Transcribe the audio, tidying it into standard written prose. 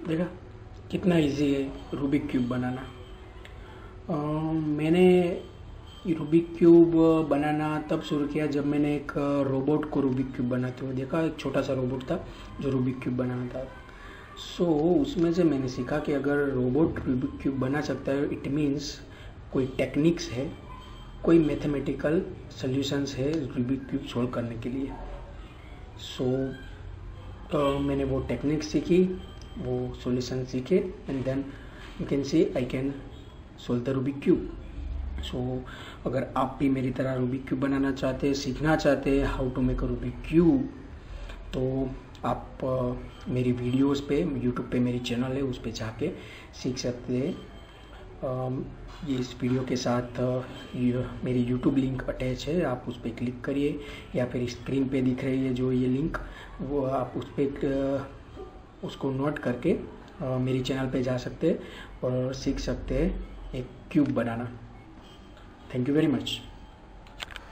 देखा कितना इजी है रूबिक क्यूब बनाना। मैंने रूबिक क्यूब बनाना तब शुरू किया जब मैंने एक रोबोट को रूबिक क्यूब बनाते हुए देखा। एक छोटा सा रोबोट था जो रूबिक क्यूब बनाना था। उसमें से मैंने सीखा कि अगर रोबोट रूबिक क्यूब बना सकता है, इट मीन्स कोई टेक्निक्स है, कोई मैथमेटिकल सॉल्यूशंस है रूबिक क्यूब सॉल्व करने के लिए। मैंने वो टेक्निक सीखी, वो सॉल्यूशन सीखे, and then you can see I can solve the Rubik cube. अगर आप भी मेरी तरह रूबिक क्यूब बनाना चाहते हैं, सीखना चाहते हैं how to make a Rubik cube, तो आप मेरी वीडियोस पे यूट्यूब पे मेरी चैनल है उस पे जाके सीख सकते हैं। ये इस वीडियो के साथ मेरी यूट्यूब लिंक अटैच है, आप उस पर क्लिक करिए, या फिर स्क्रीन पे दिख रही है जो ये लिंक, वो आप उस पर उसको नोट करके मेरी चैनल पे जा सकते हैं और सीख सकते हैं एक cube banana. Thank you very much.